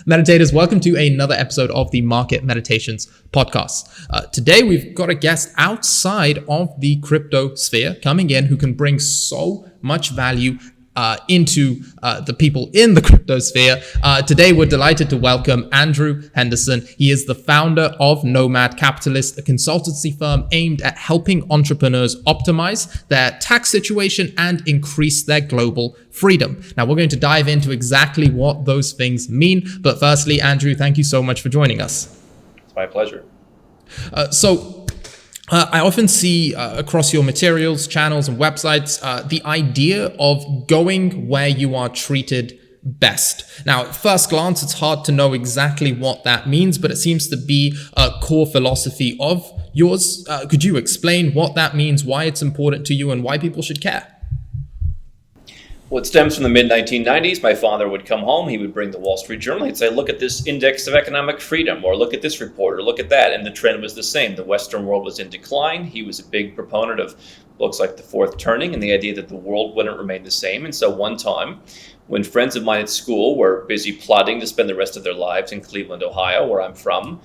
Meditators, welcome to another episode of the Market Meditations podcast. Today, we've got a guest outside of the crypto sphere coming in who can bring so much value into the people in the crypto sphere. Today, we're delighted to welcome Andrew Henderson. He is the founder of Nomad Capitalist, a consultancy firm aimed at helping entrepreneurs optimize their tax situation and increase their global freedom. Now, we're going to dive into exactly what those things mean. But firstly, Andrew, thank you so much for joining us. It's my pleasure. I often see across your materials, channels, and websites, the idea of going where you are treated best. Now, at first glance, it's hard to know exactly what that means, but it seems to be a core philosophy of yours. Could you explain what that means, why it's important to you, and why people should care? Well, it stems from the mid-1990s. My father would come home, he would bring the Wall Street Journal, he'd say, look at this index of economic freedom, or look at this report, or look at that. And the trend was the same. The Western world was in decline. He was a big proponent of books like The Fourth Turning and the idea that the world wouldn't remain the same. And so one time, when friends of mine at school were busy plotting to spend the rest of their lives in Cleveland, Ohio, where I'm from,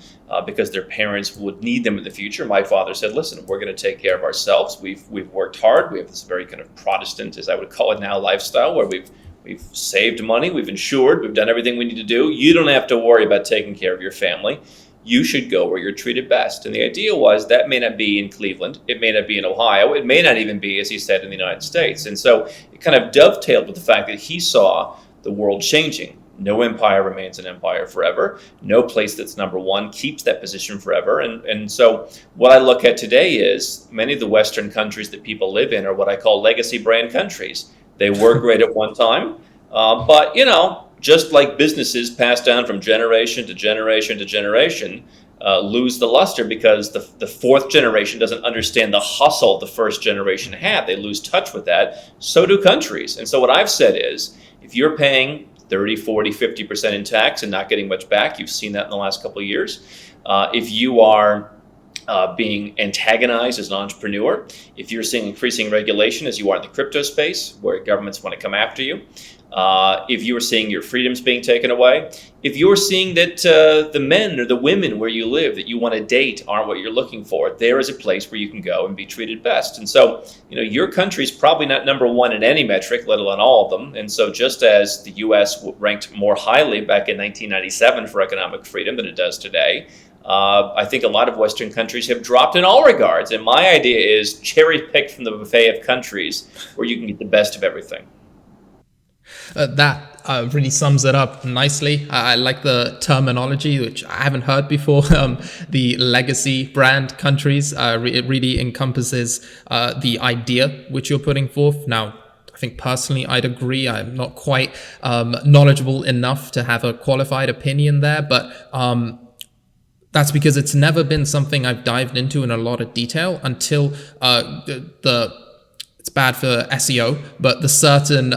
because their parents would need them in the future, my father said, listen, we're going to take care of ourselves. We've worked hard. We have this very kind of Protestant, as I would call it now, lifestyle where we've saved money, we've insured, we've done everything we need to do. You don't have to worry about taking care of your family. You should go where you're treated best. And the idea was that may not be in Cleveland. It may not be in Ohio. It may not even be, as he said, in the United States. And so it kind of dovetailed with the fact that he saw the world changing. No empire remains an empire forever. No place that's number one keeps that position forever. And so what I look at today is many of the Western countries that people live in are what I call legacy brand countries. They were great at one time, but just like businesses passed down from generation to generation to generation, lose the luster because the fourth generation doesn't understand the hustle the first generation had. They lose touch with that. So do countries. And so what I've said is, if you're paying 30, 40, 50% in tax and not getting much back, you've seen that in the last couple of years. If you are being antagonized as an entrepreneur, if you're seeing increasing regulation as you are in the crypto space, where governments want to come after you, if you are seeing your freedoms being taken away, if you're seeing that the men or the women where you live that you want to date aren't what you're looking for, there is a place where you can go and be treated best. And so, your country's probably not number one in any metric, let alone all of them. And so just as the U.S. ranked more highly back in 1997 for economic freedom than it does today, I think a lot of Western countries have dropped in all regards. And my idea is cherry pick from the buffet of countries where you can get the best of everything. That really sums it up nicely. I like the terminology, which I haven't heard before. The legacy brand countries, it really encompasses the idea which you're putting forth. Now, I think personally, I'd agree. I'm not quite knowledgeable enough to have a qualified opinion there, but that's because it's never been something I've dived into in a lot of detail until it's bad for SEO, but the certain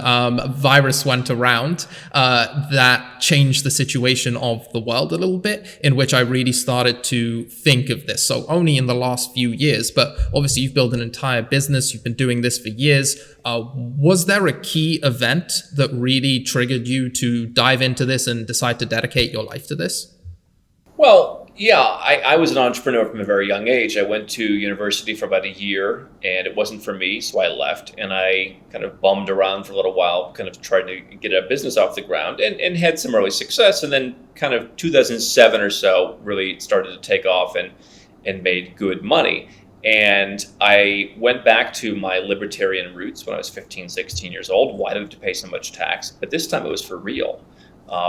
virus went around that changed the situation of the world a little bit, in which I really started to think of this. So only in the last few years, but obviously you've built an entire business. You've been doing this for years. Was there a key event that really triggered you to dive into this and decide to dedicate your life to this? Well, yeah, I was an entrepreneur from a very young age. I went to university for about a year and it wasn't for me, so I left and I kind of bummed around for a little while, kind of trying to get a business off the ground and had some early success. And then kind of 2007 or so really started to take off and made good money. And I went back to my libertarian roots when I was 15, 16 years old. Why do I have to pay so much tax? But this time it was for real.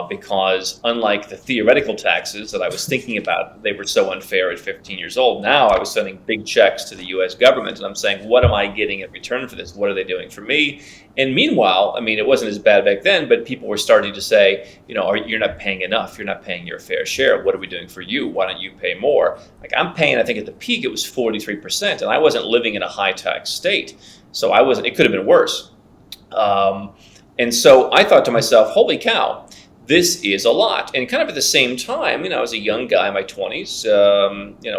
Because unlike the theoretical taxes that I was thinking about, they were so unfair at 15 years old. Now I was sending big checks to the U.S. government, and I'm saying, what am I getting in return for this? What are they doing for me? And meanwhile, I mean, it wasn't as bad back then, but people were starting to say, you're not paying enough. You're not paying your fair share. What are we doing for you? Why don't you pay more? Like I'm paying, I think at the peak, it was 43%, and I wasn't living in a high tax state. So it could have been worse. And so I thought to myself, holy cow. This is a lot. And kind of at the same time, I was a young guy in my 20s.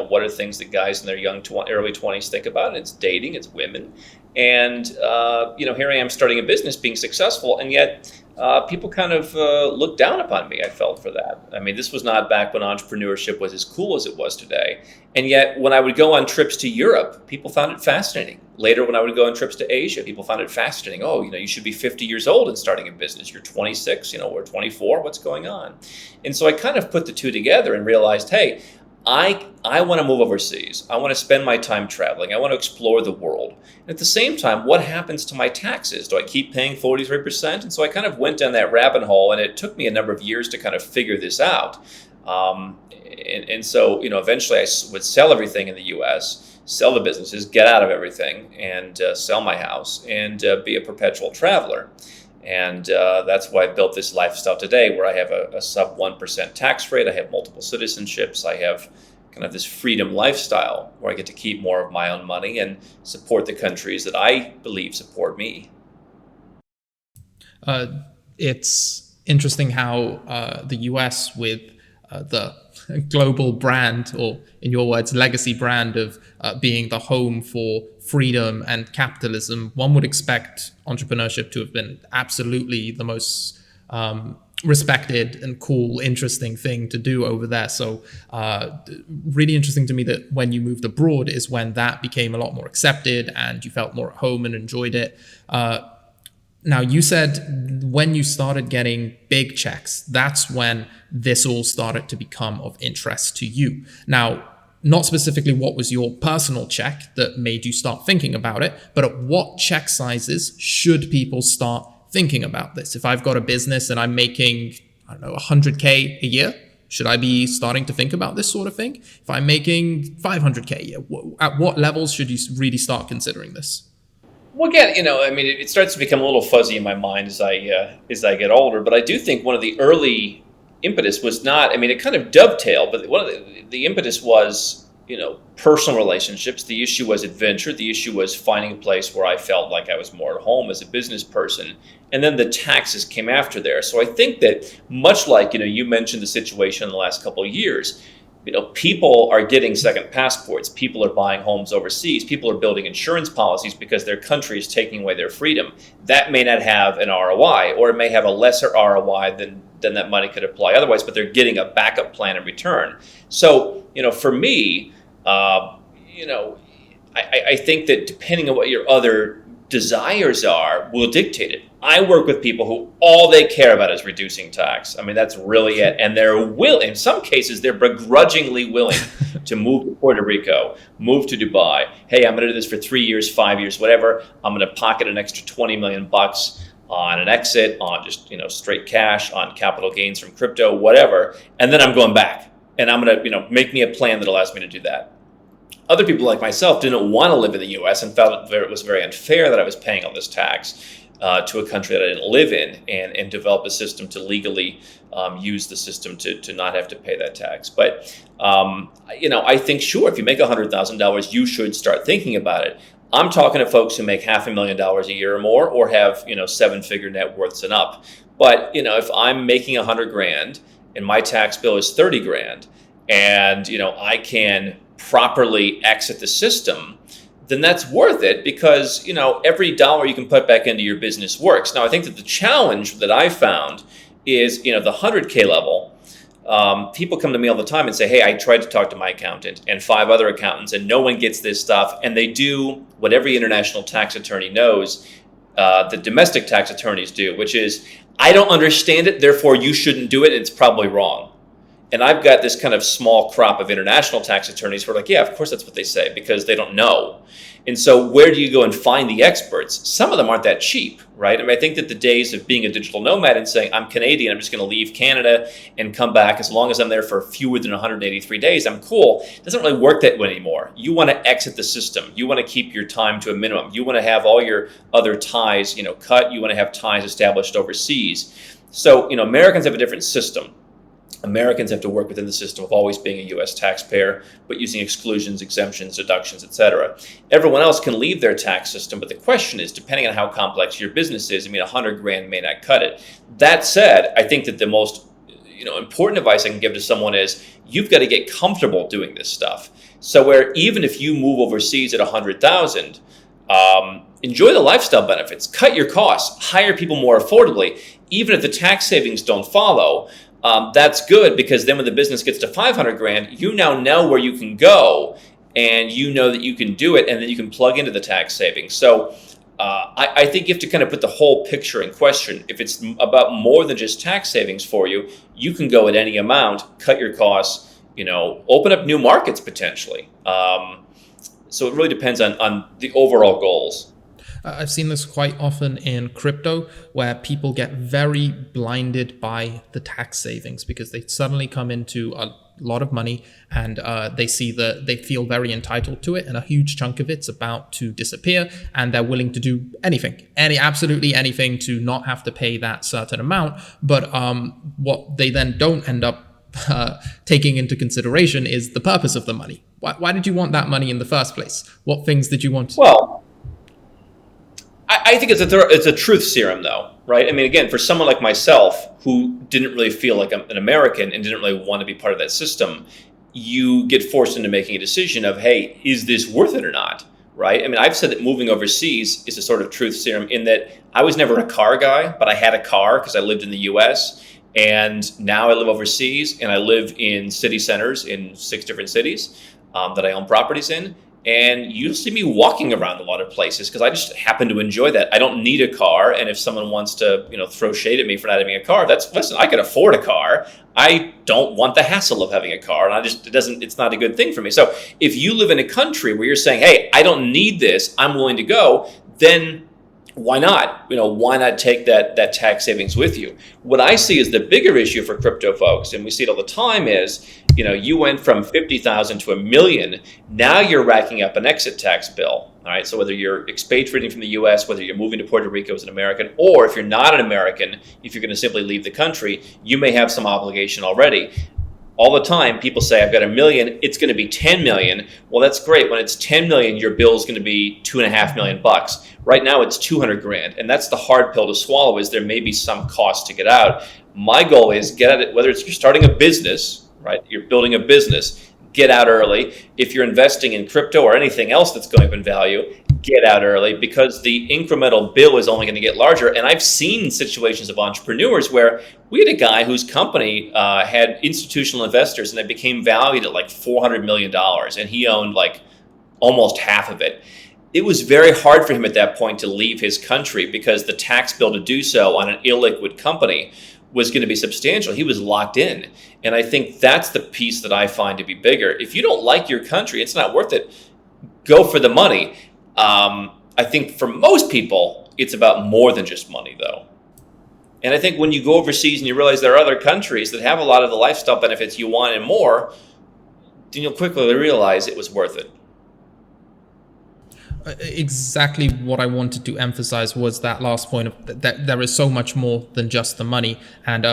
What are things that guys in their early 20s think about? It's dating, it's women. And, here I am starting a business, being successful. And yet people kind of looked down upon me, I felt, for that. I mean, this was not back when entrepreneurship was as cool as it was today. And yet, when I would go on trips to Europe, people found it fascinating. Later, when I would go on trips to Asia, people found it fascinating. Oh, you should be 50 years old and starting a business. You're 26, we're 24. What's going on? And so I kind of put the two together and realized, hey, I want to move overseas. I want to spend my time traveling. I want to explore the world. And at the same time, what happens to my taxes? Do I keep paying 43%? And so I kind of went down that rabbit hole, and it took me a number of years to kind of figure this out. And so, eventually I would sell everything in the U.S., sell the businesses, get out of everything, and sell my house and be a perpetual traveler. And that's why I've built this lifestyle today, where I have a sub 1% tax rate. I have multiple citizenships. I have kind of this freedom lifestyle where I get to keep more of my own money and support the countries that I believe support me. It's interesting how the US, with the global brand, or in your words, legacy brand of being the home for freedom and capitalism, one would expect entrepreneurship to have been absolutely the most respected and cool, interesting thing to do over there. So really interesting to me that when you moved abroad is when that became a lot more accepted and you felt more at home and enjoyed it. Now, you said when you started getting big checks, that's when this all started to become of interest to you. Now, not specifically what was your personal check that made you start thinking about it, but at what check sizes should people start thinking about this? If I've got a business and I'm making, 100K a year, should I be starting to think about this sort of thing? If I'm making 500K a year, at what levels should you really start considering this? Well, again, it starts to become a little fuzzy in my mind as I get older. But I do think one of the early impetus was not. It kind of dovetailed, but one of the impetus was, personal relationships. The issue was adventure. The issue was finding a place where I felt like I was more at home as a business person. And then the taxes came after there. So I think that much like, you mentioned the situation in the last couple of years. People are getting second passports. People are buying homes overseas. People are building insurance policies because their country is taking away their freedom. That may not have an ROI, or it may have a lesser ROI than that money could apply otherwise, but they're getting a backup plan in return. So, for me, I think that depending on what your other desires are will dictate it. I work with people who all they care about is reducing tax. That's really it. And in some cases, they're begrudgingly willing to move to Puerto Rico, move to Dubai. Hey, I'm going to do this for 3 years, 5 years, whatever. I'm going to pocket an extra 20 million bucks on an exit, on just, straight cash, on capital gains from crypto, whatever. And then I'm going back, and I'm going to, make me a plan that allows me to do that. Other people like myself didn't want to live in the U.S. and felt it was very unfair that I was paying all this tax to a country that I didn't live in, and develop a system to legally use the system to not have to pay that tax. But, I think, sure, if you make $100,000, you should start thinking about it. I'm talking to folks who make $500,000 a year or more, or have, 7-figure net worths and up. But, if I'm making $100,000 and my tax bill is $30,000, and, I can properly exit the system, then that's worth it, because, every dollar you can put back into your business works. Now, I think that the challenge that I found is, the 100K level. People come to me all the time and say, hey, I tried to talk to my accountant and 5 other accountants, and no one gets this stuff. And they do what every international tax attorney knows the domestic tax attorneys do, which is, I don't understand it, therefore you shouldn't do it, and it's probably wrong. And I've got this kind of small crop of international tax attorneys who are like, yeah, of course that's what they say, because they don't know. And so where do you go and find the experts? Some of them aren't that cheap, right? I think that the days of being a digital nomad and saying, I'm Canadian, I'm just going to leave Canada and come back, as long as I'm there for fewer than 183 days, I'm cool, it doesn't really work that way anymore. You want to exit the system. You want to keep your time to a minimum. You want to have all your other ties, cut. You want to have ties established overseas. So, Americans have a different system. Americans have to work within the system of always being a U.S. taxpayer, but using exclusions, exemptions, deductions, etc. Everyone else can leave their tax system, but the question is, depending on how complex your business is, $100,000 may not cut it. That said, I think that the most important advice I can give to someone is, you've got to get comfortable doing this stuff. So where even if you move overseas at 100,000, Enjoy the lifestyle benefits, cut your costs, hire people more affordably. Even if the tax savings don't follow, that's good, because then when the business gets to 500 grand, you now know where you can go, and you know that you can do it, and then you can plug into the tax savings. So I think you have to kind of put the whole picture in question. If it's about more than just tax savings for you, you can go at any amount, cut your costs, open up new markets potentially. So it really depends on the overall goals. I've seen this quite often in crypto, where people get very blinded by the tax savings because they suddenly come into a lot of money, and they feel very entitled to it, and a huge chunk of it's about to disappear, and they're willing to do absolutely anything to not have to pay that certain amount. But what they then don't end up taking into consideration is the purpose of the money. Why did you want that money in the first place? What things did you want? Well, I think it's a truth serum, though, right? I mean, again, for someone like myself who didn't really feel like I'm an American and didn't really want to be part of that system, you get forced into making a decision of, hey, is this worth it or not, right? I mean, I've said that moving overseas is a sort of truth serum, in that I was never a car guy, but I had a car because I lived in the US, and now I live overseas, and I live in city centers in 6 different cities that I own properties in. And you'll see me walking around a lot of places because I just happen to enjoy that. I don't need a car, and if someone wants to, throw shade at me for not having a car, listen, I can afford a car. I don't want the hassle of having a car, and it's not a good thing for me. So if you live in a country where you're saying, hey, I don't need this, I'm willing to go, then why not? Why not take that tax savings with you? What I see as the bigger issue for crypto folks, and we see it all the time, is you went from 50,000 to $1 million. Now you're racking up an exit tax bill. All right. So whether you're expatriating from the U.S., whether you're moving to Puerto Rico as an American, or if you're not an American, if you're going to simply leave the country, you may have some obligation already. All the time, people say, I've got $1 million, it's going to be 10 million. Well, that's great. When it's 10 million, your bill is going to be $2.5 million. Right now, it's 200 grand. And that's the hard pill to swallow, is there may be some cost to get out. My goal is get at it, whether it's you're starting a business, right? You're building a business, get out early. If you're investing in crypto or anything else that's going up in value, get out early, because the incremental bill is only going to get larger. And I've seen situations of entrepreneurs where we had a guy whose company had institutional investors, and it became valued at like $400 million, and he owned like almost half of it. It was very hard for him at that point to leave his country, because the tax bill to do so on an illiquid company was going to be substantial. He was locked in. And I think that's the piece that I find to be bigger. If you don't like your country, it's not worth it. Go for the money. I think for most people, it's about more than just money, though. And I think when you go overseas and you realize there are other countries that have a lot of the lifestyle benefits you want and more, then you'll quickly realize it was worth it. Exactly what I wanted to emphasize was that last point of that there is so much more than just the money, and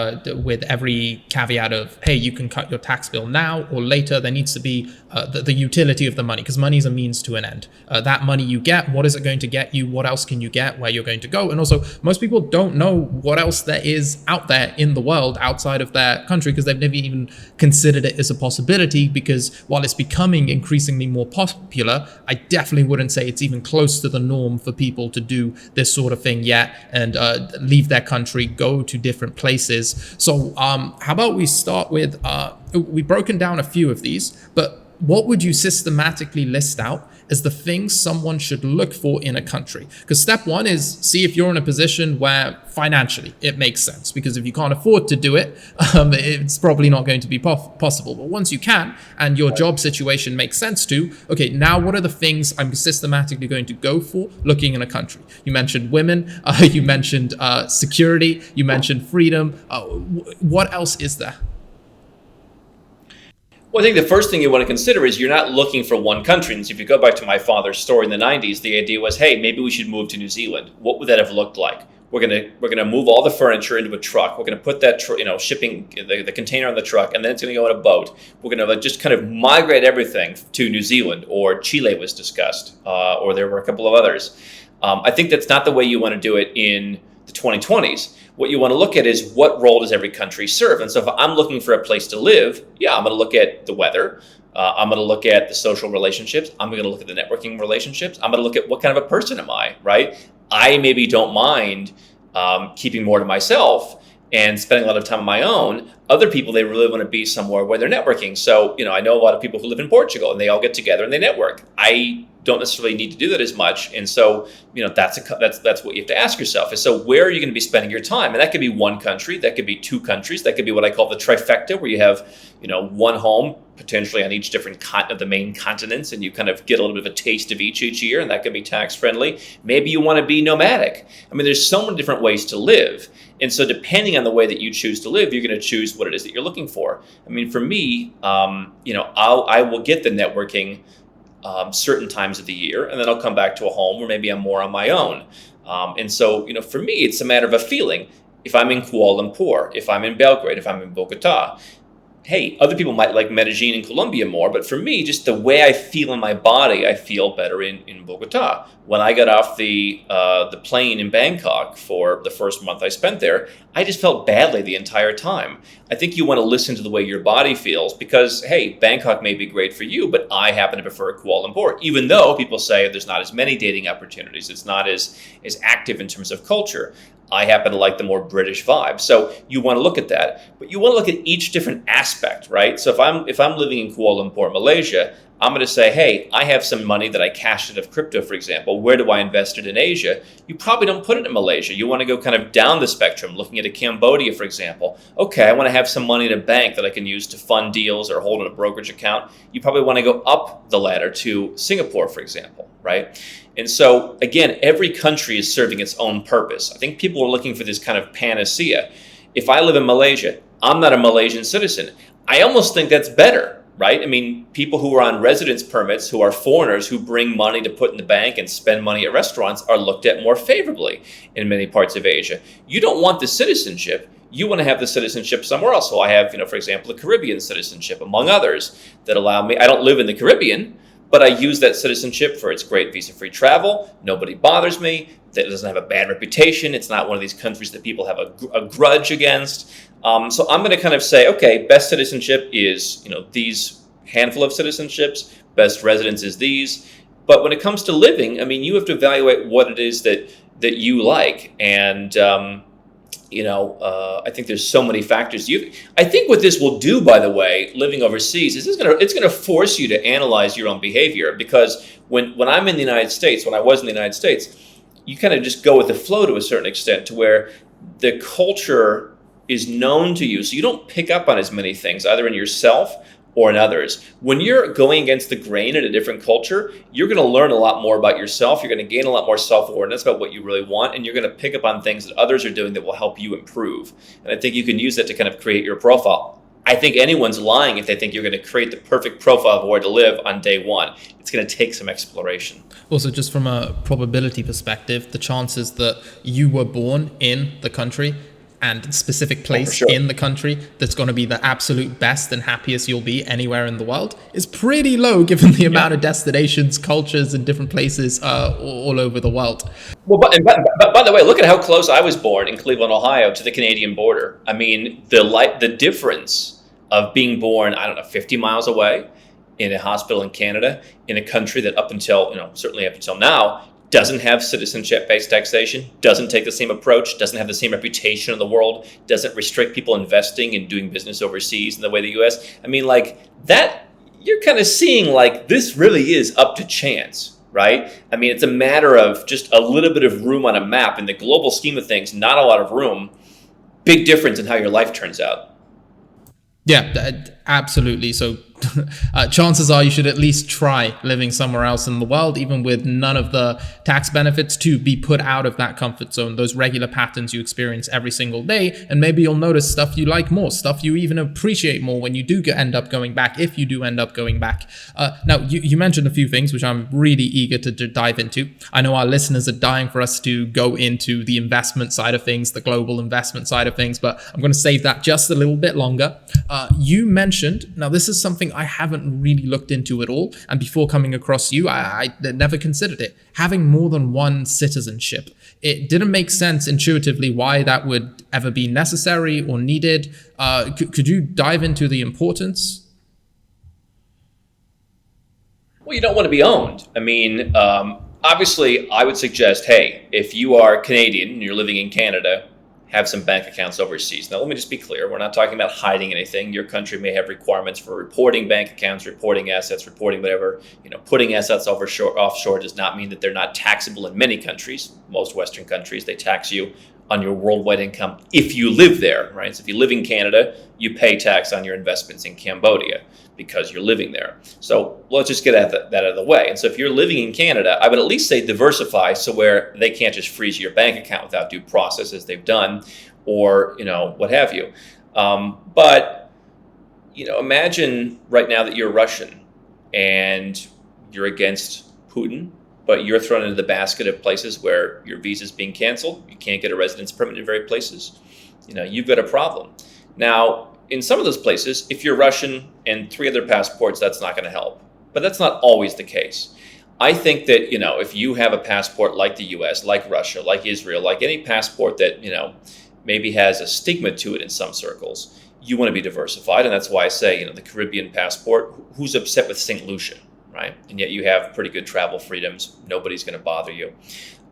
with every caveat of, hey, you can cut your tax bill now or later, there needs to be the utility of the money, because money is a means to an end. That money you get, what is it going to get you? What else can you get? Where you're going to go? And also, most people don't know what else there is out there in the world outside of their country, because they've never even considered it as a possibility, because while it's becoming increasingly more popular, I definitely wouldn't say it's even close to the norm for people to do this sort of thing yet, and leave their country, go to different places. So how about we start with, we've broken down a few of these, but what would you systematically list out as the things someone should look for in a country? Because step one is see if you're in a position where financially it makes sense, because if you can't afford to do it, it's probably not going to be possible. But once you can, and your job situation makes sense too, okay, now what are the things I'm systematically going to go for looking in a country? You mentioned women, you mentioned security, you mentioned freedom. What else is there? Well, I think the first thing you want to consider is you're not looking for one country. And so if you go back to my father's story in the 90s, the idea was, hey, maybe we should move to New Zealand. What would that have looked like? We're gonna move all the furniture into a truck. We're gonna put that shipping the container on the truck, and then it's gonna go in a boat. We're gonna just kind of migrate everything to New Zealand, or Chile was discussed, or there were a couple of others. I think that's not the way you want to do it in the 2020s. What you want to look at is what role does every country serve? And so if I'm looking for a place to live, yeah, I'm going to look at the weather. I'm going to look at the social relationships. I'm going to look at the networking relationships. I'm going to look at what kind of a person am I, right? I maybe don't mind keeping more to myself and spending a lot of time on my own. Other people, they really want to be somewhere where they're networking. So, I know a lot of people who live in Portugal and they all get together and they network. I don't necessarily need to do that as much. And so, that's what you have to ask yourself is, so where are you going to be spending your time? And that could be one country, that could be two countries, that could be what I call the trifecta, where you have, one home potentially on each different of the main continents, and you kind of get a little bit of a taste of each year, and that could be tax friendly. Maybe you want to be nomadic. I mean, there's so many different ways to live. And so depending on the way that you choose to live, you're going to choose what it is that you're looking for. I mean, for me, I will get the networking certain times of the year, and then I'll come back to a home where maybe I'm more on my own. And so, for me, it's a matter of a feeling. If I'm in Kuala Lumpur, if I'm in Belgrade, if I'm in Bogota, hey, other people might like Medellin and Colombia more, but for me, just the way I feel in my body, I feel better in Bogota. When I got off the plane in Bangkok for the first month I spent there, I just felt badly the entire time. I think you want to listen to the way your body feels because, hey, Bangkok may be great for you, but I happen to prefer Kuala Lumpur, even though people say there's not as many dating opportunities, it's not as active in terms of culture. I happen to like the more British vibe. So you want to look at that, but you want to look at each different aspect, right? So if I'm living in Kuala Lumpur, Malaysia, I'm going to say, hey, I have some money that I cashed out of crypto, for example. Where do I invest it in Asia? You probably don't put it in Malaysia. You want to go kind of down the spectrum, looking at a Cambodia, for example. Okay, I want to have some money in a bank that I can use to fund deals or hold in a brokerage account. You probably want to go up the ladder to Singapore, for example, right? And so, again, every country is serving its own purpose. I think people are looking for this kind of panacea. If I live in Malaysia, I'm not a Malaysian citizen. I almost think that's better, right? I mean, people who are on residence permits, who are foreigners, who bring money to put in the bank and spend money at restaurants are looked at more favorably in many parts of Asia. You don't want the citizenship. You want to have the citizenship somewhere else. So I have, for example, a Caribbean citizenship, among others, that allow me. I don't live in the Caribbean, but I use that citizenship for its great visa-free travel. Nobody bothers me. That doesn't have a bad reputation. It's not one of these countries that people have a grudge against. So I'm going to kind of say, okay, best citizenship is, these handful of citizenships. Best residence is these. But when it comes to living, I mean, you have to evaluate what it is that you like. And, I think there's so many factors. I think what this will do, by the way, living overseas, is it's going to force you to analyze your own behavior. Because when I'm in the United States, when I was in the United States, you kind of just go with the flow to a certain extent, to where the culture is known to you. So you don't pick up on as many things, either in yourself or in others. When you're going against the grain in a different culture, you're going to learn a lot more about yourself. You're going to gain a lot more self-awareness about what you really want, and you're going to pick up on things that others are doing that will help you improve. And I think you can use that to kind of create your profile. I think anyone's lying if they think you're going to create the perfect profile of where to live on day one. It's going to take some exploration. Also, just from a probability perspective, the chances that you were born in the country and specific place in the country that's going to be the absolute best and happiest you'll be anywhere in the world is pretty low, given the amount of destinations, cultures, and different places all over the world. Well, but by the way, look at how close I was born in Cleveland, Ohio, to the Canadian border. I mean, the difference of being born, 50 miles away in a hospital in Canada, in a country that certainly up until now, doesn't have citizenship-based taxation, doesn't take the same approach, doesn't have the same reputation in the world, doesn't restrict people investing and doing business overseas in the way the U.S. I mean, like that, you're kind of seeing like this really is up to chance, right? I mean, it's a matter of just a little bit of room on a map. In the global scheme of things, not a lot of room. Big difference in how your life turns out. Yeah, absolutely. So chances are you should at least try living somewhere else in the world, even with none of the tax benefits, to be put out of that comfort zone, those regular patterns you experience every single day. And maybe you'll notice stuff you like more, stuff you even appreciate more when you do end up going back, if you do end up going back. Now, you mentioned a few things which I'm really eager to dive into. I know our listeners are dying for us to go into the investment side of things, the global investment side of things, but I'm going to save that just a little bit longer. You mentioned, now this is something I haven't really looked into at all, and before coming across you, I never considered it, having more than one citizenship. It didn't make sense intuitively why that would ever be necessary or needed. Could you dive into the importance? Well, you don't want to be owned. I mean, obviously, I would suggest, hey, if you are Canadian and you're living in Canada, have some bank accounts overseas. Now, let me just be clear. We're not talking about hiding anything. Your country may have requirements for reporting bank accounts, reporting assets, reporting whatever. Putting assets offshore does not mean that they're not taxable in many countries. Most Western countries, they tax you on your worldwide income if you live there, right? So if you live in Canada, you pay tax on your investments in Cambodia because you're living there. So let's just get that out of the way. And so if you're living in Canada, I would at least say diversify, so where they can't just freeze your bank account without due process as they've done, or what have you. But imagine right now that you're Russian and you're against Putin, but you're thrown into the basket of places where your visa is being canceled. You can't get a residence permit in various places. You've got a problem. Now, in some of those places, if you're Russian and 3 other passports, that's not going to help. But that's not always the case. I think that, if you have a passport like the US, like Russia, like Israel, like any passport that, maybe has a stigma to it in some circles, you want to be diversified. And that's why I say, the Caribbean passport, who's upset with St. Lucia, right? And yet you have pretty good travel freedoms. Nobody's going to bother you.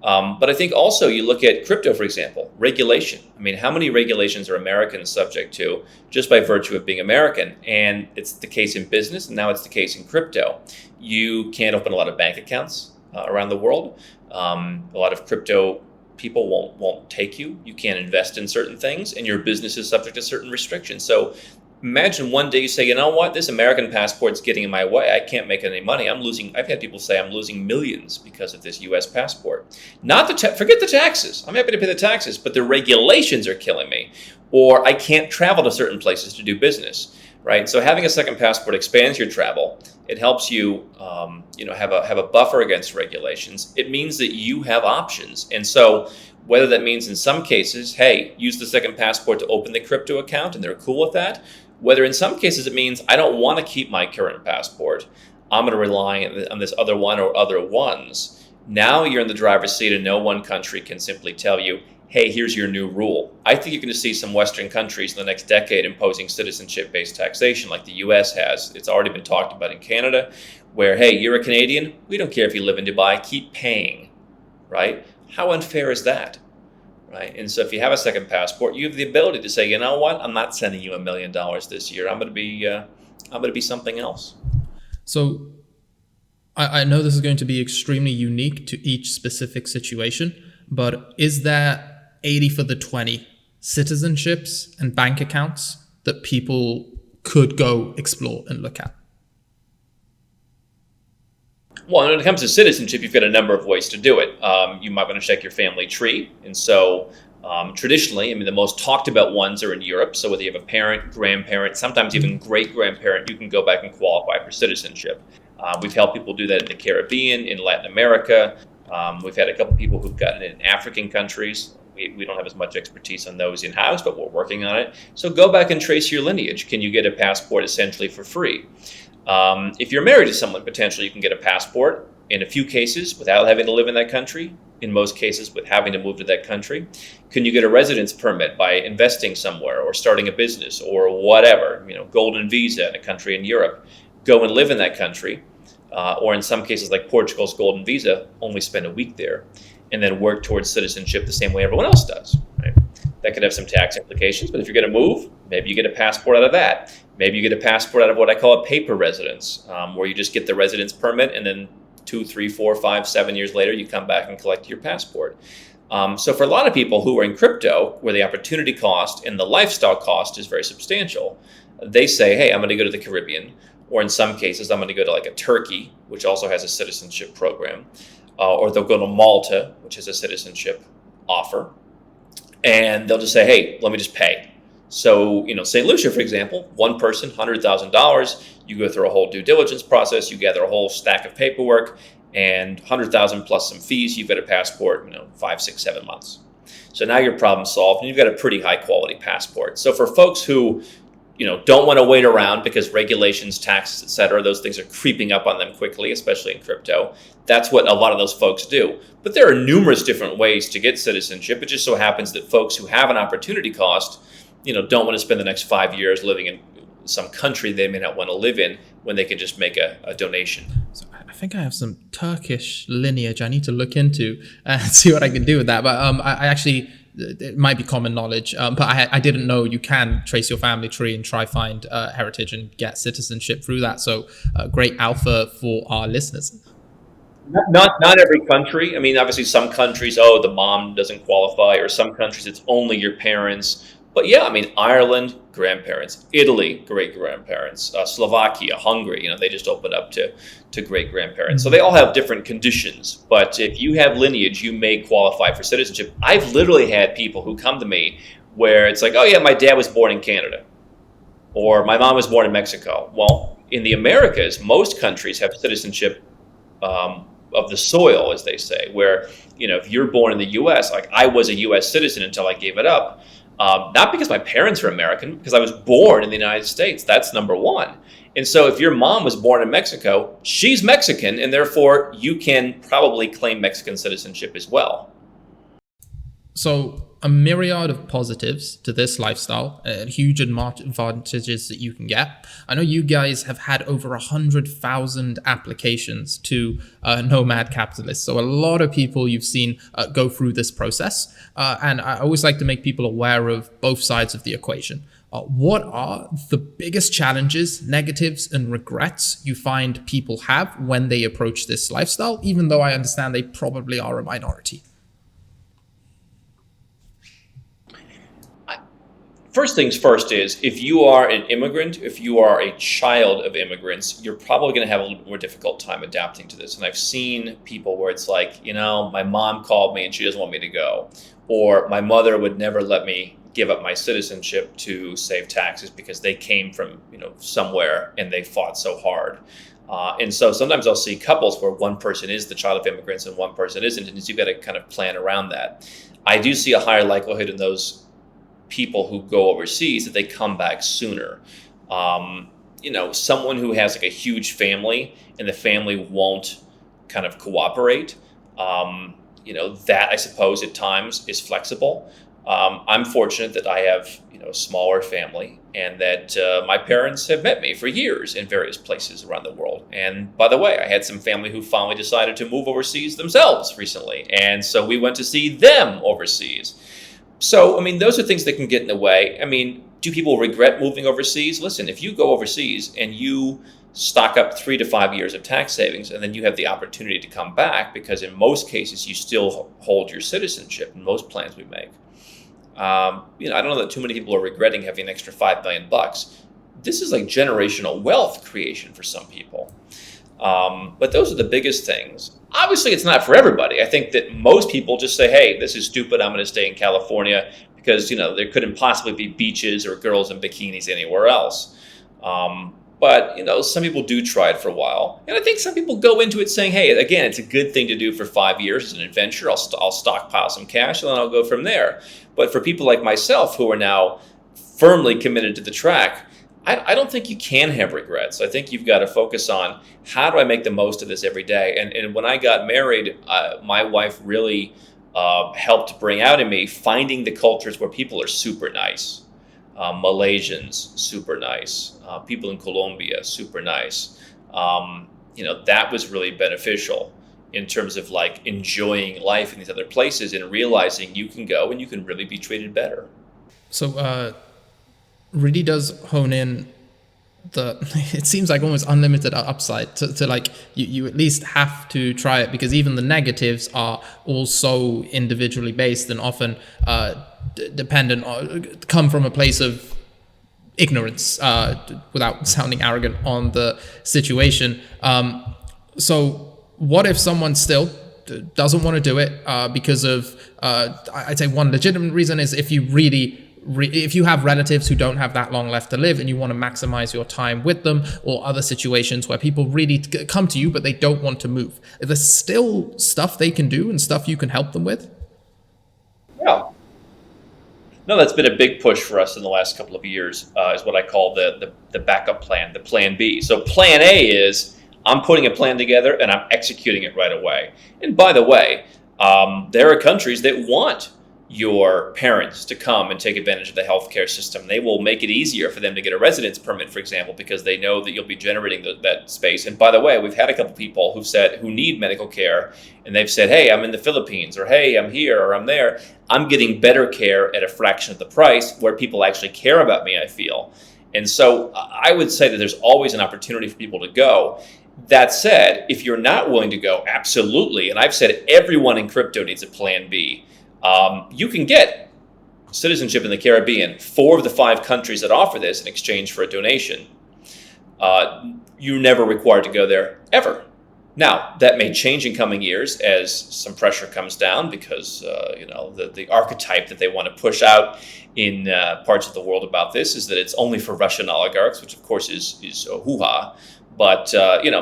But I think also you look at crypto, for example, regulation. I mean, how many regulations are Americans subject to just by virtue of being American? And it's the case in business, and now it's the case in crypto. You can't open a lot of bank accounts around the world. A lot of crypto people won't take you. You can't invest in certain things, and your business is subject to certain restrictions. So imagine one day you say, you know what, this American passport's getting in my way. I can't make any money. I've had people say I'm losing millions because of this US passport. Forget the taxes. I'm happy to pay the taxes, but the regulations are killing me. Or I can't travel to certain places to do business, right? So having a second passport expands your travel. It helps you, have a buffer against regulations. It means that you have options. And so whether that means in some cases, hey, use the second passport to open the crypto account and they're cool with that, whether in some cases it means I don't want to keep my current passport, I'm going to rely on this other one or other ones. Now you're in the driver's seat and no one country can simply tell you, hey, here's your new rule. I think you're going to see some Western countries in the next decade imposing citizenship-based taxation like the US has. It's already been talked about in Canada, where, hey, you're a Canadian, we don't care if you live in Dubai, keep paying, right? How unfair is that? Right. And so if you have a second passport, you have the ability to say, you know what, I'm not sending you $1 million this year. I'm going to be something else. So I know this is going to be extremely unique to each specific situation, but is there 80 for the 20 citizenships and bank accounts that people could go explore and look at? Well, when it comes to citizenship, you've got a number of ways to do it. You might want to check your family tree. And so traditionally, the most talked about ones are in Europe. So whether you have a parent, grandparent, sometimes even great-grandparent, you can go back and qualify for citizenship. We've helped people do that in the Caribbean, in Latin America. We've had a couple people who've gotten it in African countries. We don't have as much expertise on those in-house, but we're working on it. So go back and trace your lineage. Can you get a passport essentially for free? If you're married to someone, potentially you can get a passport in a few cases without having to live in that country, in most cases with having to move to that country. Can you get a residence permit by investing somewhere or starting a business or whatever, golden visa in a country in Europe, go and live in that country, or in some cases like Portugal's golden visa, only spend a week there and then work towards citizenship the same way everyone else does, right? That could have some tax implications, but if you're going to move, maybe you get a passport out of that. Maybe you get a passport out of what I call a paper residence, where you just get the residence permit and then 2, 3, 4, 5, 7 years later, you come back and collect your passport. So for a lot of people who are in crypto, where the opportunity cost and the lifestyle cost is very substantial, they say, hey, I'm going to go to the Caribbean, or in some cases, I'm going to go to like a Turkey, which also has a citizenship program, or they'll go to Malta, which has a citizenship offer, and they'll just say, hey, let me just pay. So, St. Lucia, for example, one person, $100,000, you go through a whole due diligence process, you gather a whole stack of paperwork, and $100,000 plus some fees, you've got a passport, 5, 6, 7 months. So now your problem's solved, and you've got a pretty high quality passport. So for folks who, don't want to wait around because regulations, taxes, et cetera, those things are creeping up on them quickly, especially in crypto. That's what a lot of those folks do. But there are numerous different ways to get citizenship. It just so happens that folks who have an opportunity cost, don't want to spend the next 5 years living in some country they may not want to live in when they can just make a donation. So I think I have some Turkish lineage I need to look into and see what I can do with that. But I actually, it might be common knowledge, but I didn't know you can trace your family tree and try find heritage and get citizenship through that. So great alpha for our listeners. Not every country. I mean, obviously, some countries, oh, the mom doesn't qualify, or some countries it's only your parents. But yeah, I mean, Ireland, grandparents; Italy, great grandparents; Slovakia, Hungary, they just opened up to great grandparents. So they all have different conditions. But if you have lineage, you may qualify for citizenship. I've literally had people who come to me where it's like, oh yeah, my dad was born in Canada, or my mom was born in Mexico. Well, in the Americas, most countries have citizenship of the soil, as they say, where, if you're born in the U.S., like I was a U.S. citizen until I gave it up, not because my parents are American, because I was born in the United States. That's number one. And so if your mom was born in Mexico, she's Mexican, and therefore you can probably claim Mexican citizenship as well. So a myriad of positives to this lifestyle and huge advantages that you can get. I know you guys have had over 100,000 applications to Nomad Capitalist. So a lot of people you've seen go through this process. And I always like to make people aware of both sides of the equation. What are the biggest challenges, negatives, and regrets you find people have when they approach this lifestyle, even though I understand they probably are a minority? First things first is, if you are an immigrant, if you are a child of immigrants, you're probably going to have a little bit more difficult time adapting to this. And I've seen people where it's like, my mom called me and she doesn't want me to go. Or my mother would never let me give up my citizenship to save taxes because they came from, somewhere and they fought so hard. And so sometimes I'll see couples where one person is the child of immigrants and one person isn't. And you've got to kind of plan around that. I do see a higher likelihood in those people who go overseas that they come back sooner. Someone who has like a huge family and the family won't kind of cooperate, that I suppose at times is flexible. I'm fortunate that I have, a smaller family, and that my parents have met me for years in various places around the world. And by the way, I had some family who finally decided to move overseas themselves recently. And so we went to see them overseas. So, those are things that can get in the way. Do people regret moving overseas? Listen, if you go overseas and you stock up 3 to 5 years of tax savings, and then you have the opportunity to come back, because in most cases you still hold your citizenship in most plans we make. I don't know that too many people are regretting having an extra $5 million. This is like generational wealth creation for some people. But those are the biggest things. Obviously, it's not for everybody. I think that most people just say, hey, this is stupid. I'm going to stay in California because, there couldn't possibly be beaches or girls in bikinis anywhere else. But some people do try it for a while. And I think some people go into it saying, hey, again, it's a good thing to do for 5 years as an adventure. I'll stockpile some cash and then I'll go from there. But for people like myself who are now firmly committed to the track, I don't think you can have regrets. I think you've got to focus on, how do I make the most of this every day? And when I got married, my wife really helped bring out in me finding the cultures where people are super nice. Malaysians, super nice. People in Colombia, super nice. That was really beneficial in terms of like enjoying life in these other places and realizing you can go and you can really be treated better. So, really does hone in it seems like almost unlimited upside to like you at least have to try it, because even the negatives are also individually based and often dependent on, come from a place of ignorance, without sounding arrogant on the situation. So what if someone still doesn't want to do it because of I'd say one legitimate reason is if you have relatives who don't have that long left to live and you want to maximize your time with them, or other situations where people really come to you but they don't want to move. There's still stuff they can do and stuff you can help them with? Yeah. No, that's been a big push for us in the last couple of years, is what I call the backup plan, the plan B. So plan A is, I'm putting a plan together and I'm executing it right away. And by the way, there are countries that want your parents to come and take advantage of the healthcare system. They will make it easier for them to get a residence permit, for example, because they know that you'll be generating that space. And by the way, we've had a couple people who need medical care, and they've said, hey, I'm in the Philippines, or hey, I'm here, or I'm there. I'm getting better care at a fraction of the price where people actually care about me, I feel. And so I would say that there's always an opportunity for people to go. That said, if you're not willing to go, absolutely. And I've said everyone in crypto needs a plan B. You can get citizenship in the Caribbean, 4 of the 5 countries that offer this in exchange for a donation. You're never required to go there ever. Now, that may change in coming years as some pressure comes down because the archetype that they want to push out in parts of the world about this is that it's only for Russian oligarchs, which of course is a hoo-ha. But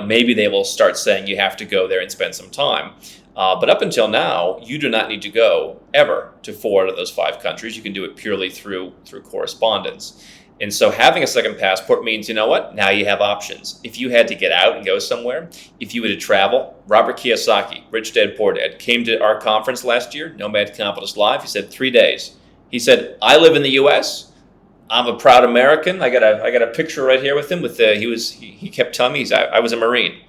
maybe they will start saying you have to go there and spend some time. But up until now, you do not need to go ever to 4 out of those 5 countries. You can do it purely through correspondence. And so having a second passport means, you know what? Now you have options. If you had to get out and go somewhere, if you were to travel, Robert Kiyosaki, Rich Dad Poor Dad, came to our conference last year, Nomad Capitalist Live. He said 3 days. He said, I live in the U.S. I'm a proud American. I got a picture right here with him. He kept telling me I was a Marine.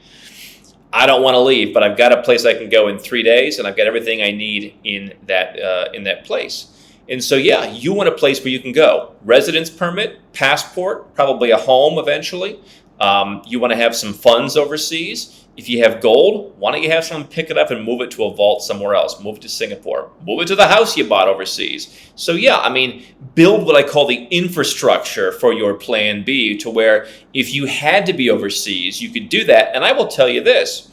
I don't want to leave, but I've got a place I can go in 3 days, and I've got everything I need in that place. And so, yeah, you want a place where you can go. Residence permit, passport, probably a home eventually. You want to have some funds overseas. If you have gold, why don't you have someone pick it up and move it to a vault somewhere else? Move it to Singapore. Move it to the house you bought overseas. So, yeah, build what I call the infrastructure for your plan B to where if you had to be overseas, you could do that. And I will tell you this.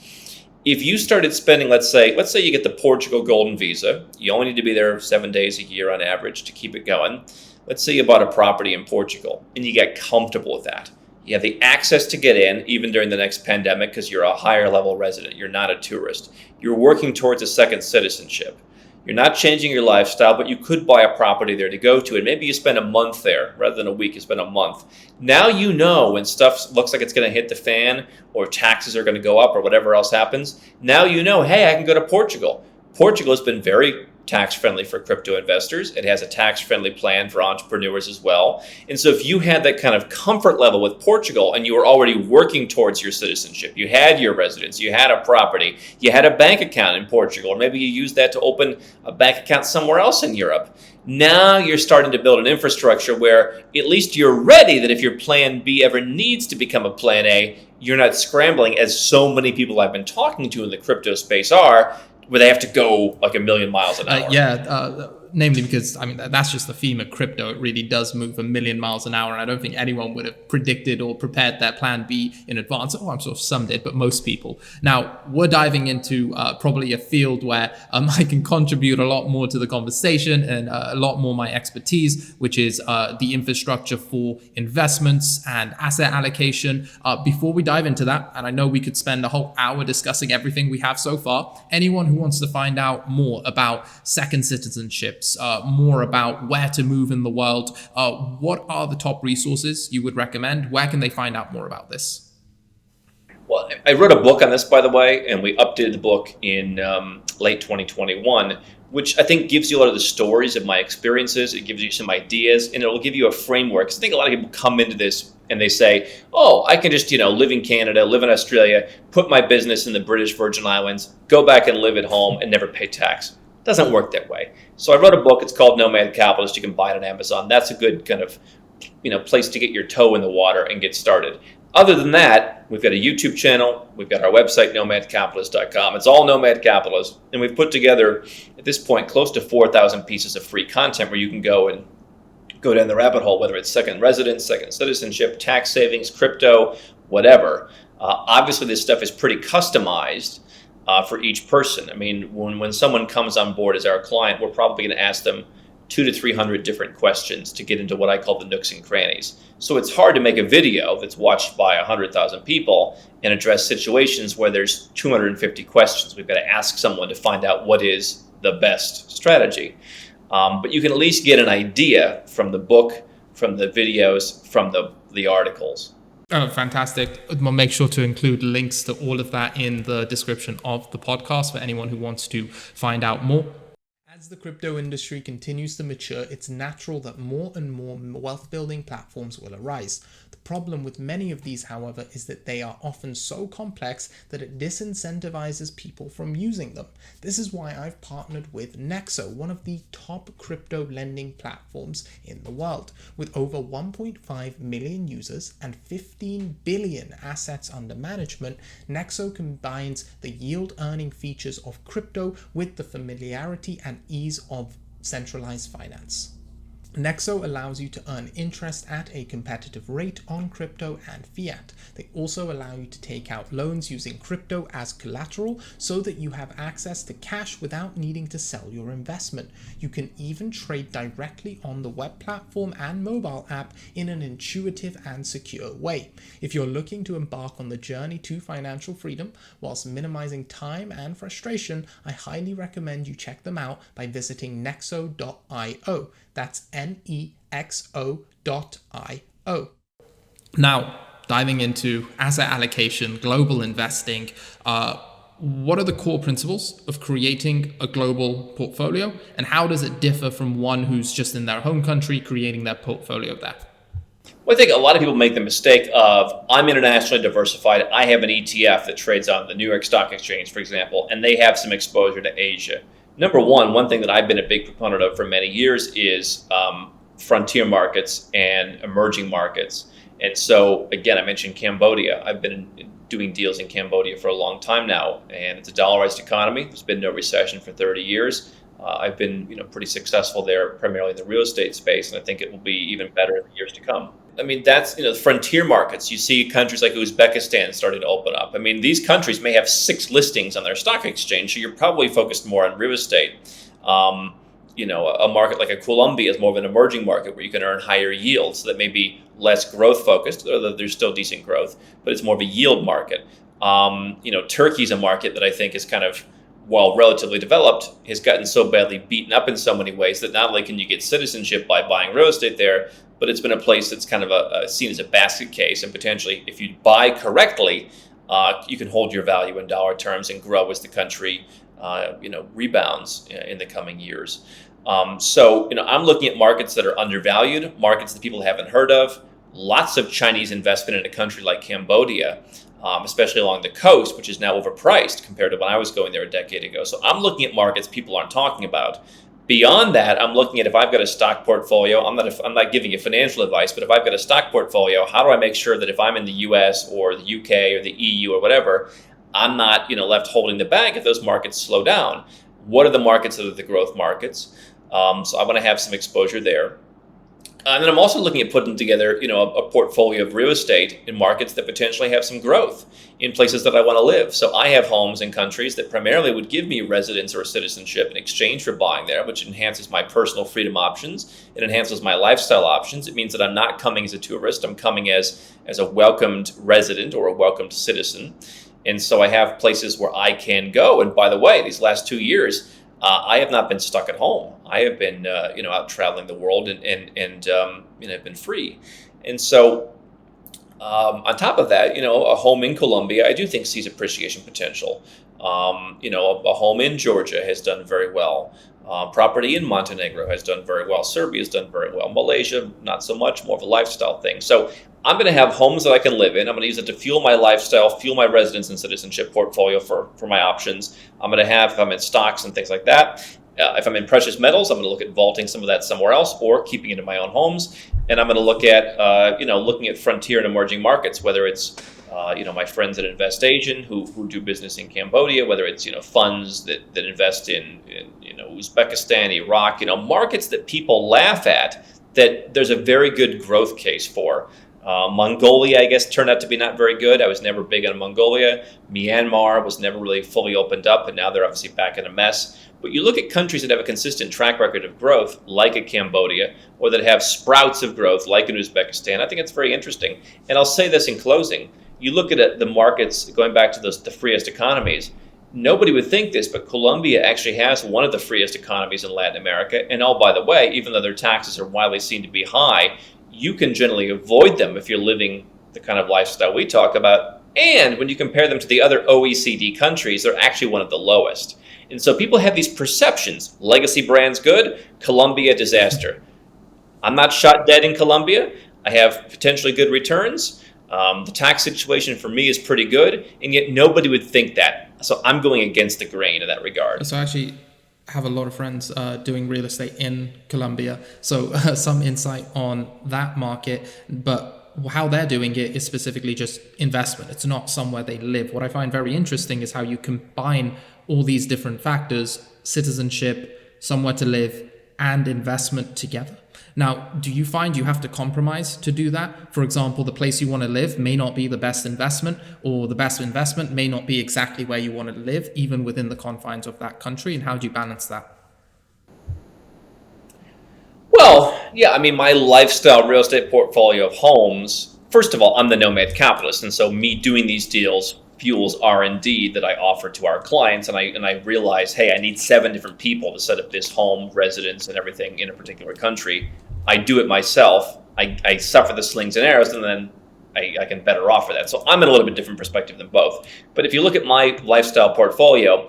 If you started spending, let's say you get the Portugal Golden Visa, you only need to be there 7 days a year on average to keep it going. Let's say you bought a property in Portugal and you get comfortable with that. You have the access to get in even during the next pandemic because you're a higher level resident. You're not a tourist. You're working towards a second citizenship. You're not changing your lifestyle, but you could buy a property there to go to, and maybe you spend a month there rather than a week. You spend a month. Now you know when stuff looks like it's going to hit the fan or taxes are going to go up or whatever else happens. Now you know, hey, I can go to Portugal. Portugal has been very tax-friendly for crypto investors. It has a tax-friendly plan for entrepreneurs as well. And so if you had that kind of comfort level with Portugal and you were already working towards your citizenship, you had your residence, you had a property, you had a bank account in Portugal, or maybe you used that to open a bank account somewhere else in Europe. Now you're starting to build an infrastructure where at least you're ready that if your plan B ever needs to become a plan A, you're not scrambling as so many people I've been talking to in the crypto space are, where they have to go like 1,000,000 miles an hour. Namely because, that's just the theme of crypto. It really does move 1,000,000 miles an hour. And I don't think anyone would have predicted or prepared their plan B in advance. I'm sure some did, but most people. Now, we're diving into probably a field where I can contribute a lot more to the conversation and a lot more my expertise, which is the infrastructure for investments and asset allocation. Before we dive into that, and I know we could spend a whole hour discussing everything we have so far, anyone who wants to find out more about second citizenships, more about where to move in the world, what are the top resources you would recommend? Where can they find out more about this? Well, I wrote a book on this, by the way, and we updated the book in late 2021, which I think gives you a lot of the stories of my experiences. It gives you some ideas, and it will give you a framework. 'Cause I think a lot of people come into this and they say, oh, I can just, live in Canada, live in Australia, put my business in the British Virgin Islands, go back and live at home and never pay tax. It doesn't work that way. So I wrote a book. It's called Nomad Capitalist. You can buy it on Amazon. That's a good kind of, place to get your toe in the water and get started. Other than that, we've got a YouTube channel. We've got our website, nomadcapitalist.com. It's all Nomad Capitalist. And we've put together, at this point, close to 4,000 pieces of free content where you can go down the rabbit hole, whether it's second residence, second citizenship, tax savings, crypto, whatever. Obviously, this stuff is pretty customized for each person. When someone comes on board as our client, we're probably going to ask them 200 to 300 different questions to get into what I call the nooks and crannies. So it's hard to make a video that's watched by 100,000 people and address situations where there's 250 questions. We've got to ask someone to find out what is the best strategy. But you can at least get an idea from the book, from the videos, from the articles. Oh, fantastic. We'll make sure to include links to all of that in the description of the podcast for anyone who wants to find out more. As the crypto industry continues to mature, it's natural that more and more wealth building platforms will arise. The problem with many of these, however, is that they are often so complex that it disincentivizes people from using them. This is why I've partnered with Nexo, one of the top crypto lending platforms in the world. With over 1.5 million users and 15 billion assets under management, Nexo combines the yield earning features of crypto with the familiarity and ease of centralized finance. Nexo allows you to earn interest at a competitive rate on crypto and fiat. They also allow you to take out loans using crypto as collateral so that you have access to cash without needing to sell your investment. You can even trade directly on the web platform and mobile app in an intuitive and secure way. If you're looking to embark on the journey to financial freedom whilst minimizing time and frustration, I highly recommend you check them out by visiting nexo.io. That's nexo.io. Now, diving into asset allocation, global investing, what are the core principles of creating a global portfolio, and how does it differ from one who's just in their home country creating their portfolio there? Well, I think a lot of people make the mistake of, I'm internationally diversified. I have an ETF that trades on the New York Stock Exchange, for example, and they have some exposure to Asia. Number one thing that I've been a big proponent of for many years is frontier markets and emerging markets. And so, again, I mentioned Cambodia. I've been doing deals in Cambodia for a long time now, and it's a dollarized economy. There's been no recession for 30 years. I've been pretty successful there, primarily in the real estate space, and I think it will be even better in the years to come. I mean, that's, frontier markets. You see countries like Uzbekistan starting to open up. I mean, these countries may have 6 listings on their stock exchange, so you're probably focused more on real estate. A market like a Colombia is more of an emerging market where you can earn higher yields. So that may be less growth focused, although there's still decent growth, but it's more of a yield market. Turkey's a market that I think is kind of, while relatively developed, has gotten so badly beaten up in so many ways that not only can you get citizenship by buying real estate there, but it's been a place that's kind of seen as a basket case, and potentially, if you buy correctly, you can hold your value in dollar terms and grow as the country, rebounds in the coming years. I'm looking at markets that are undervalued, markets that people haven't heard of. Lots of Chinese investment in a country like Cambodia, especially along the coast, which is now overpriced compared to when I was going there a decade ago. So I'm looking at markets people aren't talking about. Beyond that, I'm looking at, if I've got a stock portfolio, I'm not giving you financial advice, but if I've got a stock portfolio, how do I make sure that if I'm in the US or the UK or the EU or whatever, I'm not left holding the bag if those markets slow down? What are the markets that are the growth markets? So I want to have some exposure there. And then I'm also looking at putting together, a portfolio of real estate in markets that potentially have some growth in places that I want to live. So I have homes in countries that primarily would give me residence or citizenship in exchange for buying there, which enhances my personal freedom options. It enhances my lifestyle options. It means that I'm not coming as a tourist. I'm coming as a welcomed resident or a welcomed citizen. And so I have places where I can go. And by the way, these last 2 years, I have not been stuck at home. I have been, out traveling the world and have been free. And so, on top of that, a home in Colombia, I do think sees appreciation potential. A home in Georgia has done very well. Property in Montenegro has done very well. Serbia has done very well. Malaysia, not so much, more of a lifestyle thing. So I'm going to have homes that I can live in. I'm going to use it to fuel my lifestyle, fuel my residence and citizenship portfolio for my options. I'm going to have, if I'm in stocks and things like that, if I'm in precious metals, I'm going to look at vaulting some of that somewhere else or keeping it in my own homes. And I'm going to look at, looking at frontier and emerging markets, whether it's, my friends at Invest Asian who do business in Cambodia, whether it's, funds that invest in Uzbekistan, Iraq, markets that people laugh at, that there's a very good growth case for. Mongolia, I guess, turned out to be not very good. I was never big on Mongolia. Myanmar was never really fully opened up, and now they're obviously back in a mess. But you look at countries that have a consistent track record of growth, like a Cambodia, or that have sprouts of growth, like in Uzbekistan. I think it's very interesting. And I'll say this in closing. You look at the markets, going back to the freest economies, nobody would think this, but Colombia actually has one of the freest economies in Latin America. And oh, by the way, even though their taxes are widely seen to be high, you can generally avoid them if you're living the kind of lifestyle we talk about. And when you compare them to the other OECD countries, they're actually one of the lowest. And so people have these perceptions. Legacy brand's good, Colombia disaster. I'm not shot dead in Colombia. I have potentially good returns. The tax situation for me is pretty good, and yet nobody would think that. So I'm going against the grain in that regard. So I actually have a lot of friends doing real estate in Colombia. So some insight on that market, but how they're doing it is specifically just investment. It's not somewhere they live. What I find very interesting is how you combine all these different factors, citizenship, somewhere to live, and investment together. Now, do you find you have to compromise to do that? For example, the place you want to live may not be the best investment, or the best investment may not be exactly where you want to live, even within the confines of that country. And how do you balance that? Well, yeah, I mean, my lifestyle real estate portfolio of homes, first of all, I'm the Nomad Capitalist. And so me doing these deals fuels R&D that I offer to our clients. And I realize, hey, I need 7 different people to set up this home, residence, and everything in a particular country. I do it myself. I suffer the slings and arrows, and then I can better offer that. So I'm in a little bit different perspective than both. But if you look at my lifestyle portfolio,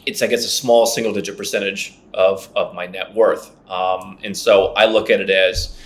it's, I guess, a small single-digit percentage of my net worth. And so I look at it as,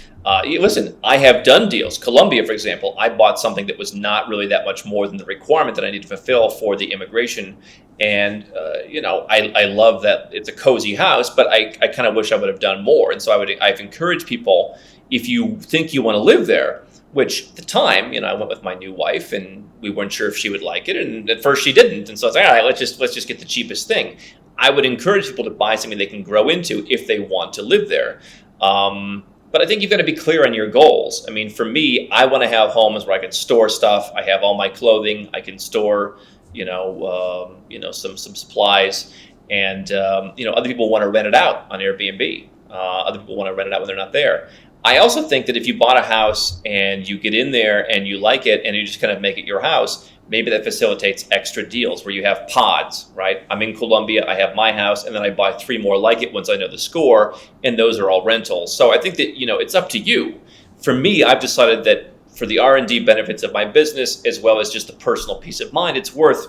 listen, I have done deals. Colombia, for example, I bought something that was not really that much more than the requirement that I need to fulfill for the immigration. And, I love that it's a cozy house, but I kind of wish I would have done more. And so I've encouraged people, if you think you want to live there, which at the time, I went with my new wife and we weren't sure if she would like it. And at first she didn't. And so I was like, all right, let's just get the cheapest thing. I would encourage people to buy something they can grow into if they want to live there. But I think you've got to be clear on your goals. I mean, for me, I want to have homes where I can store stuff. I have all my clothing. I can store, some supplies. And, other people want to rent it out on Airbnb. Other people want to rent it out when they're not there. I also think that if you bought a house and you get in there and you like it and you just kind of make it your house, maybe that facilitates extra deals where you have pods, right? I'm in Colombia, I have my house, and then I buy 3 more like it once I know the score, and those are all rentals. So I think that, it's up to you. For me, I've decided that for the R&D benefits of my business, as well as just the personal peace of mind, it's worth,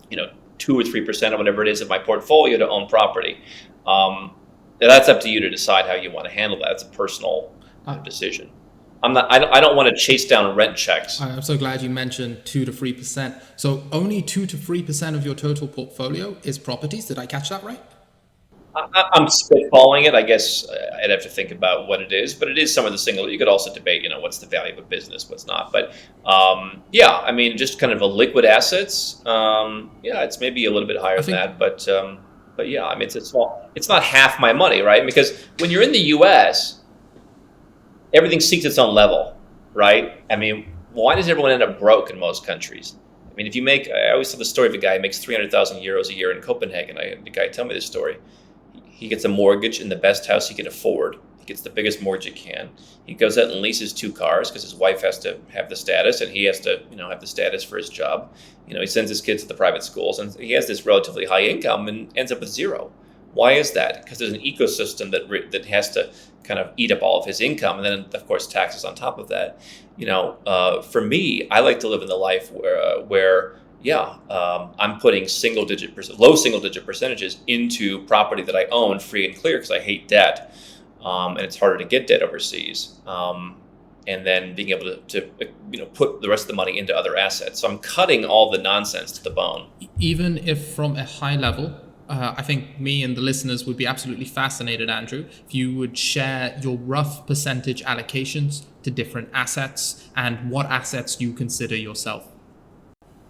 2 or 3% of whatever it is of my portfolio to own property. That's up to you to decide how you want to handle that. It's a personal decision. I don't want to chase down rent checks. I'm so glad you mentioned 2 to 3%. So only 2 to 3% of your total portfolio is properties. Did I catch that right? I'm spitballing it. I guess I'd have to think about what it is, but it is some of the single. You could also debate, what's the value of a business, what's not. But just kind of a liquid assets. It's maybe a little bit higher than that, but yeah, I mean, it's small. It's not half my money, right? Because when you're in the U.S., everything seeks its own level, right? I mean, why does everyone end up broke in most countries? I mean, I always tell the story of a guy who makes 300,000 euros a year in Copenhagen. The guy tell me this story. He gets a mortgage in the best house he can afford. He gets the biggest mortgage he can. He goes out and leases 2 cars because his wife has to have the status and he has to, have the status for his job. He sends his kids to the private schools and he has this relatively high income and ends up with 0. Why is that? Because there's an ecosystem that has to kind of eat up all of his income, and then of course taxes on top of that. For me, I like to live in the life where I'm putting low single digit percentages into property that I own free and clear because I hate debt, and it's harder to get debt overseas. And then being able to put the rest of the money into other assets. So I'm cutting all the nonsense to the bone. Even if from a high level, I think me and the listeners would be absolutely fascinated, Andrew, if you would share your rough percentage allocations to different assets and what assets you consider yourself.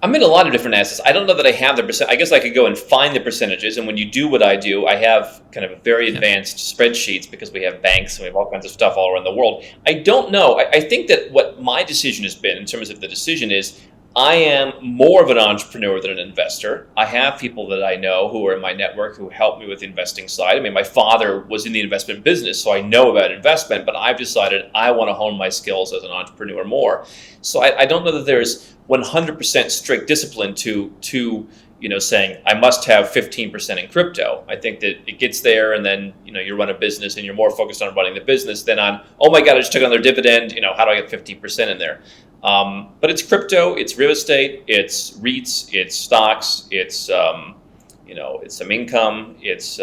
I'm in a lot of different assets. I don't know that I have the percent. I guess I could go and find the percentages. And when you do what I do, I have kind of very advanced spreadsheets because we have banks and we have all kinds of stuff all around the world. I don't know. I think that what my decision has been in terms of the decision is I am more of an entrepreneur than an investor. I have people that I know who are in my network who help me with the investing side. I mean, my father was in the investment business, so I know about investment, but I've decided I want to hone my skills as an entrepreneur more. So I don't know that there's 100% strict discipline to saying I must have 15% in crypto. I think that it gets there and then, you run a business and you're more focused on running the business than on, oh my God, I just took another dividend. How do I get 15% in there? But it's crypto, it's real estate, it's REITs, it's stocks, it's it's some income. It's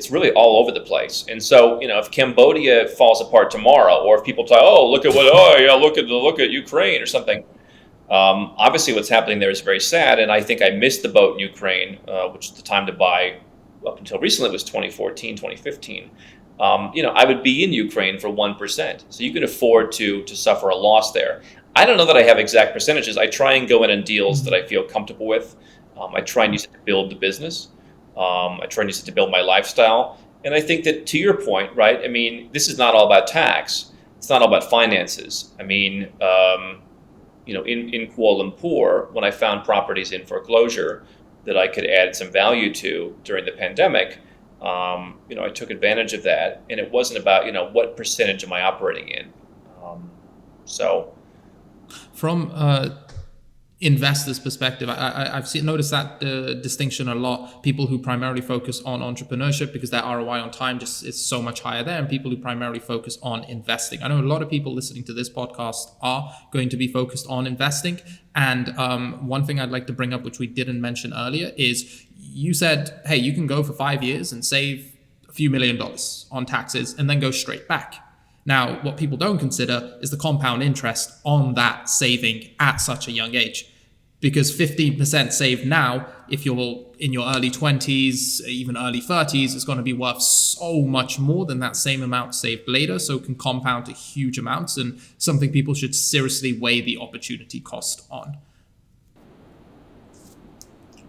really all over the place. And so, if Cambodia falls apart tomorrow, or if people talk, oh, look at Ukraine or something. Obviously, what's happening there is very sad, and I think I missed the boat in Ukraine, which the time to buy up until recently was 2014, 2015. I would be in Ukraine for 1%, so you can afford to suffer a loss there. I don't know that I have exact percentages. I try and go in on deals that I feel comfortable with. I try and use it to build the business. I try and use it to build my lifestyle. And I think that, to your point, right, I mean, this is not all about tax. It's not all about finances. I mean, in Kuala Lumpur, when I found properties in foreclosure that I could add some value to during the pandemic, I took advantage of that. And it wasn't about, what percentage am I operating in? From investors' perspective, I've noticed that distinction a lot. People who primarily focus on entrepreneurship because their ROI on time just is so much higher there, and people who primarily focus on investing. I know a lot of people listening to this podcast are going to be focused on investing. And one thing I'd like to bring up, which we didn't mention earlier, is you said, hey, you can go for 5 years and save a few $1 million on taxes and then go straight back. Now, what people don't consider is the compound interest on that saving at such a young age. Because 15% saved now, if you're in your early 20s, even early 30s, is going to be worth so much more than that same amount saved later. So it can compound to huge amounts, and something people should seriously weigh the opportunity cost on.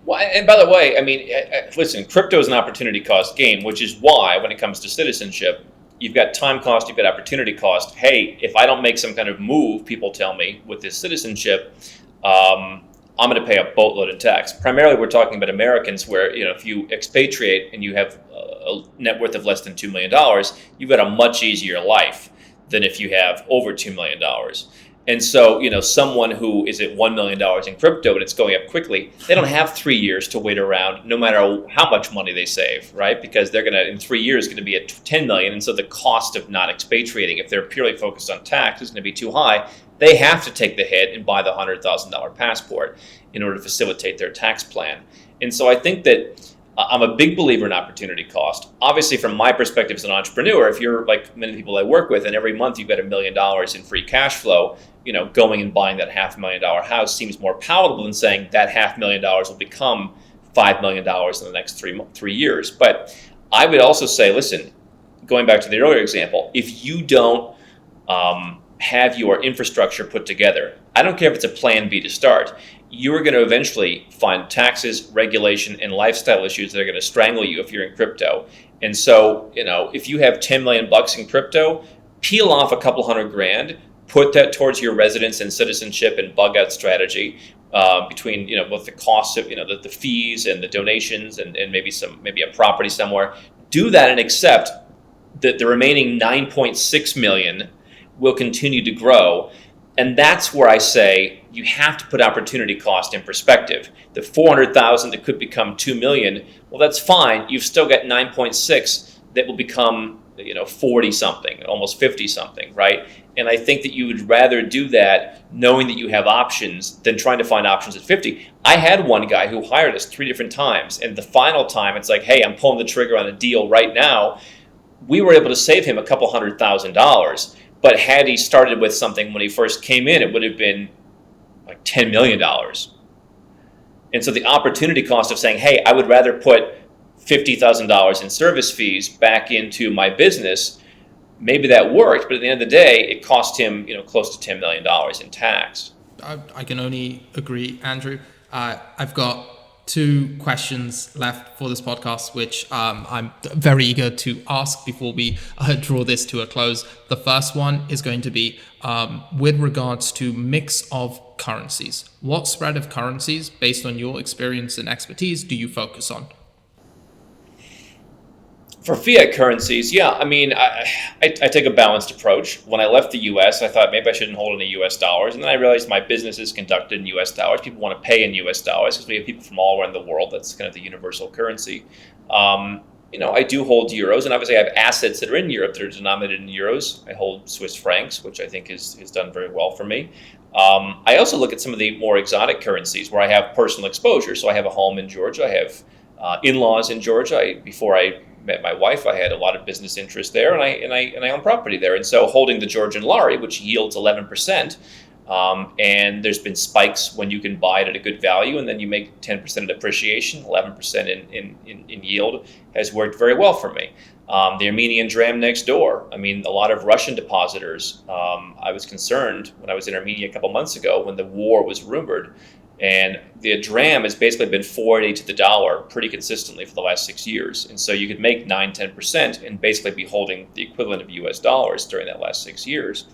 Well, and by the way, I mean, listen, crypto is an opportunity cost game, which is why when it comes to citizenship, you've got time cost, you've got opportunity cost. Hey, if I don't make some kind of move, people tell me, with this citizenship, I'm going to pay a boatload in tax. Primarily, we're talking about Americans where, if you expatriate and you have a net worth of less than $2 million, you've got a much easier life than if you have over $2 million. And so, someone who is at $1 million in crypto and it's going up quickly, they don't have 3 years to wait around no matter how much money they save, right? Because they're going to, in 3 years, going to be at 10 million. And so the cost of not expatriating, if they're purely focused on tax, is going to be too high. They have to take the hit and buy the $100,000 passport in order to facilitate their tax plan. And so I think that I'm a big believer in opportunity cost. Obviously, from my perspective as an entrepreneur, if you're like many people I work with and every month you've got $1 million in free cash flow, going and buying that $500,000 house seems more palatable than saying that $500,000 will become $5 million in the next 3 years. But I would also say, listen, going back to the earlier example, if you don't have your infrastructure put together, I don't care if it's a plan B to start, you're going to eventually find taxes, regulation, and lifestyle issues that are going to strangle you if you're in crypto. And so, if you have 10 million bucks in crypto, peel off a couple $100,000, put that towards your residence and citizenship and bug out strategy, between, both the costs of, the fees and the donations and maybe a property somewhere. Do that and accept that the remaining 9.6 million will continue to grow. And that's where I say you have to put opportunity cost in perspective. The 400,000 that could become 2 million, well, that's fine. You've still got 9.6 that will become 40 something, almost 50 something, right? And I think that you would rather do that knowing that you have options than trying to find options at 50. I had one guy who hired us 3 different times, and the final time it's like, hey, I'm pulling the trigger on a deal right now. We were able to save him a couple $100,000. But had he started with something when he first came in, it would have been like $10 million. And so the opportunity cost of saying, hey, I would rather put $50,000 in service fees back into my business, maybe that worked, but at the end of the day, it cost him, close to $10 million in tax. I can only agree, Andrew. I've got 2 questions left for this podcast, which I'm very eager to ask before we draw this to a close. The first one is going to be with regards to mix of currencies. What spread of currencies, based on your experience and expertise, do you focus on? For fiat currencies, yeah, I mean, I take a balanced approach. When I left the U.S., I thought maybe I shouldn't hold any U.S. dollars. And then I realized my business is conducted in U.S. dollars. People want to pay in U.S. dollars because we have people from all around the world. That's kind of the universal currency. I do hold euros, and obviously I have assets that are in Europe that are denominated in euros. I hold Swiss francs, which I think has done very well for me. I also look at some of the more exotic currencies where I have personal exposure. So I have a home in Georgia. I have in-laws in Georgia. Before I met my wife, I had a lot of business interest there, and I own property there. And so holding the Georgian lari, which yields 11%, and there's been spikes when you can buy it at a good value, and then you make 10% depreciation, 11% in yield, has worked very well for me. The Armenian dram next door. I mean, a lot of Russian depositors. I was concerned when I was in Armenia a couple months ago when the war was rumored. And the dram has basically been 480 to the dollar pretty consistently for the last 6 years. And so you could make 9-10% and basically be holding the equivalent of US dollars during that last 6 years.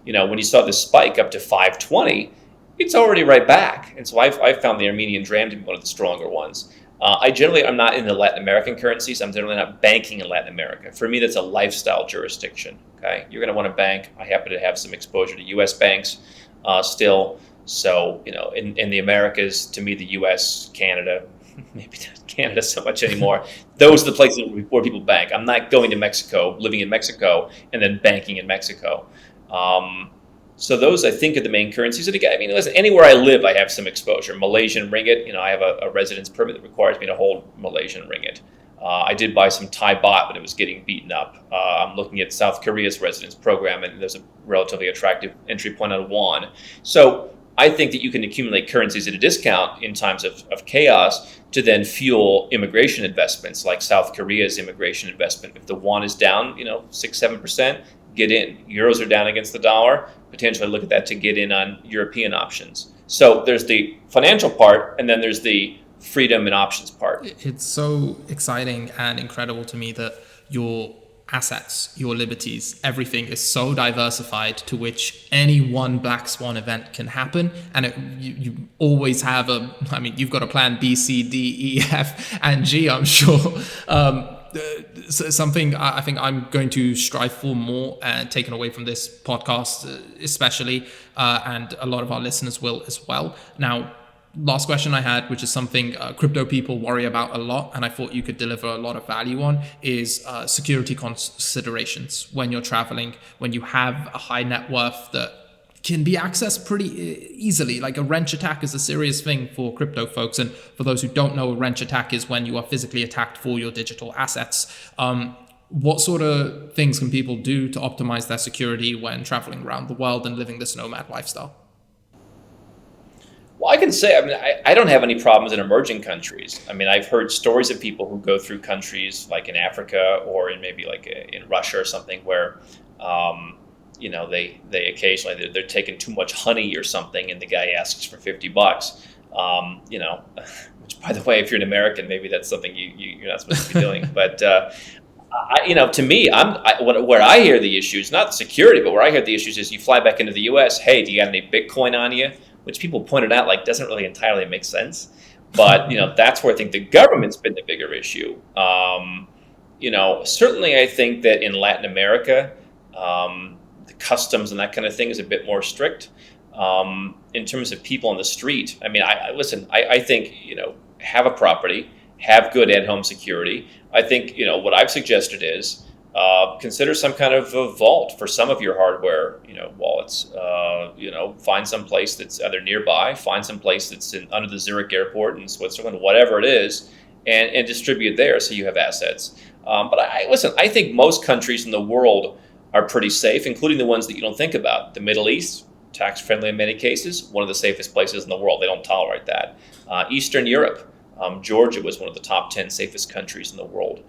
You know, when you saw this spike up to 520, it's already right back. And so I've found the Armenian dram to be one of the stronger ones. I'm not in the Latin American currencies. I'm generally not banking in Latin America. For me, that's a lifestyle jurisdiction. Okay, you're going to want to bank. I happen to have some exposure to U.S. banks still. So, you know, in the Americas, to me, the U.S., Canada, maybe not Canada so much anymore. Those are the places where people bank. I'm not going to Mexico, living in Mexico, and then banking in Mexico. So those, I think, are the main currencies. And again, I mean, listen, anywhere I live, I have some exposure. Malaysian ringgit, you know, I have a residence permit that requires me to hold Malaysian ringgit. I did buy some Thai baht, but it was getting beaten up. I'm looking at South Korea's residence program, and there's a relatively attractive entry point on won. So I think that you can accumulate currencies at a discount in times of chaos to then fuel immigration investments, like South Korea's immigration investment. If the won is down, you know, 6-7%, get in. Euros are down against the dollar. Potentially look at that to get in on European options. So there's the financial part, and then there's the freedom and options part. It's so exciting and incredible to me that your assets, your liberties, everything is so diversified to which any one black swan event can happen. And you always have you've got a plan B, C, D, E, F, and G, I'm sure. Something I think I'm going to strive for more and taken away from this podcast, especially, and a lot of our listeners will as well. Now, last question I had, which is something crypto people worry about a lot, and I thought you could deliver a lot of value on, is security considerations when you're traveling, when you have a high net worth that can be accessed pretty easily. Like a wrench attack is a serious thing for crypto folks. And for those who don't know, a wrench attack is when you are physically attacked for your digital assets. What sort of things can people do to optimize their security when traveling around the world and living this nomad lifestyle? Well, I can say, I don't have any problems in emerging countries. I mean, I've heard stories of people who go through countries like in Africa or in maybe like in Russia or something where, you know, they occasionally they're taking too much honey or something, and the guy asks for $50. You know, which, by the way, if you're an American, maybe that's something you're not supposed to be doing. But you know, to me, where I hear the issues, not security, but where I hear the issues is you fly back into the U.S. Hey, do you got any Bitcoin on you? Which people pointed out like doesn't really entirely make sense. But you know, that's where I think the government's been the bigger issue. You know, certainly I think that in Latin America, the customs and that kind of thing is a bit more strict. In terms of people on the street, I mean, I think, you know, have a property, have good at-home security. I think, you know, what I've suggested is consider some kind of a vault for some of your hardware, you know, wallets. You know, find some place that's either nearby, find some place that's under the Zurich airport in Switzerland, whatever it is, and distribute there so you have assets. But I think most countries in the world are pretty safe, including the ones that you don't think about. The Middle East, tax-friendly in many cases, one of the safest places in the world. They don't tolerate that. Eastern Europe, Georgia was one of the top 10 safest countries in the world.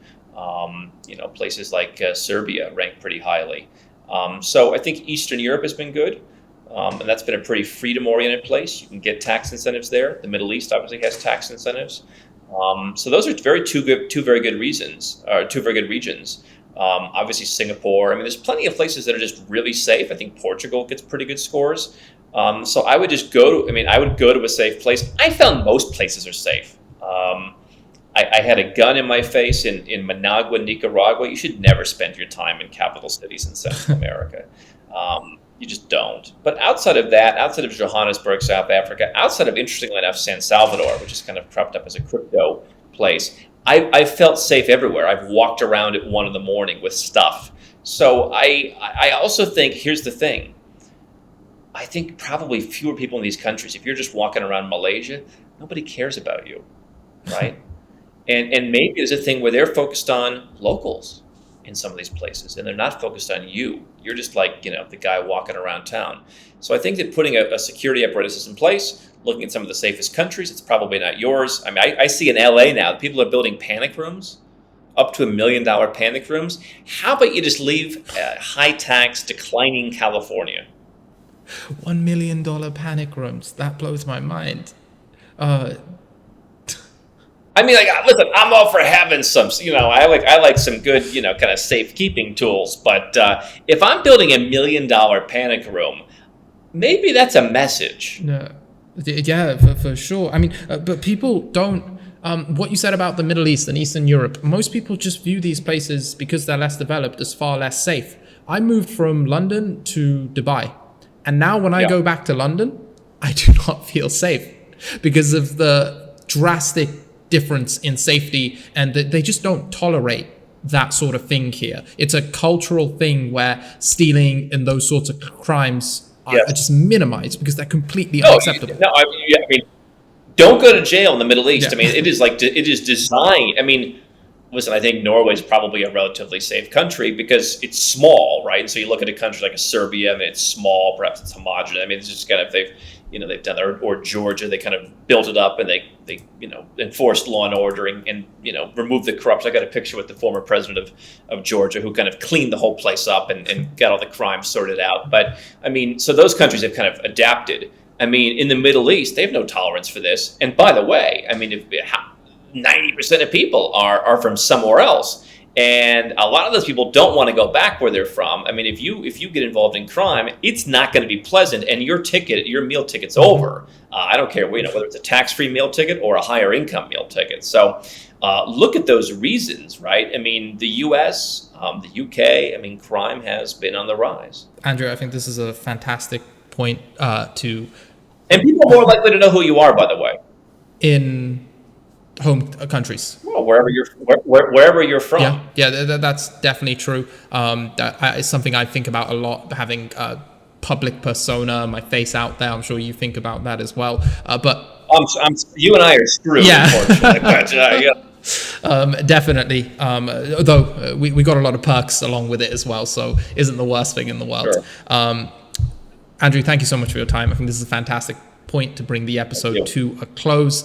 You know, places like Serbia rank pretty highly. So I think Eastern Europe has been good, and that's been a pretty freedom-oriented place. You can get tax incentives there. The Middle East obviously has tax incentives. So those are two very good regions. Obviously Singapore. I mean, there's plenty of places that are just really safe. I think Portugal gets pretty good scores. So I would just I would go to a safe place. I found most places are safe. I had a gun in my face in Managua, Nicaragua. You should never spend your time in capital cities in Central America. You just don't. But outside of that, outside of Johannesburg, South Africa, outside of, interestingly enough, San Salvador, which is kind of cropped up as a crypto place, I felt safe everywhere. I've walked around at 1 a.m. with stuff. So I also think, here's the thing. I think probably fewer people in these countries. If you're just walking around Malaysia, nobody cares about you, right? And maybe there's a thing where they're focused on locals in some of these places, and they're not focused on you. You're just like, the guy walking around town. So I think that putting a security apparatus in place, looking at some of the safest countries, it's probably not yours. I mean, I see in LA now that people are building panic rooms, up to $1 million panic rooms. How about you just leave high tax, declining California? $1 million panic rooms. That blows my mind. I mean, listen, I'm all for having some, I like some good, kind of safekeeping tools. But if I'm building $1 million panic room, maybe that's a message. Yeah, for sure. I mean, but people don't. What you said about the Middle East and Eastern Europe, most people just view these places, because they're less developed, as far less safe. I moved from London to Dubai, and now when I go back to London, I do not feel safe because of the drastic difference in safety, and they just don't tolerate that sort of thing here. It's a cultural thing where stealing and those sorts of crimes are just minimized because they're completely unacceptable. I mean, don't go to jail in the Middle East. I mean, it is designed. I mean, listen, I think Norway is probably a relatively safe country because it's small, right? So you look at a country like Serbia, I mean, it's small, perhaps it's homogenous. I mean, it's just kind of, they've done that, or Georgia, they kind of built it up and they enforced law and order and removed the corruption. I got a picture with the former president of Georgia who kind of cleaned the whole place up and got all the crime sorted out. But I mean, so those countries have kind of adapted. I mean, in the Middle East, they have no tolerance for this. And by the way, I mean, if 90% of people are from somewhere else. And a lot of those people don't want to go back where they're from. I mean, if you get involved in crime, it's not going to be pleasant, and your meal ticket's over. I don't care, whether it's a tax-free meal ticket or a higher income meal ticket. So look at those reasons, right? I mean, the U.S., the UK, I mean, crime has been on the rise. Andrew, I think this is a fantastic point to... And people are more likely to know who you are, by the way. In home countries. Well, wherever you're from. Yeah, that's definitely true. It's something I think about a lot, having public persona, my face out there. I'm sure you think about that as well. But you and I are screwed, unfortunately. But, definitely. Although we got a lot of perks along with it as well, so isn't the worst thing in the world. Sure. Andrew, thank you so much for your time. I think this is a fantastic point to bring the episode to a close.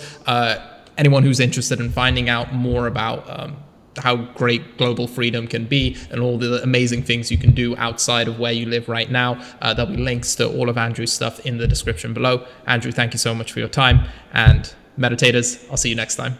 Anyone who's interested in finding out more about how great global freedom can be and all the amazing things you can do outside of where you live right now, there'll be links to all of Andrew's stuff in the description below. Andrew, thank you so much for your time. And meditators, I'll see you next time.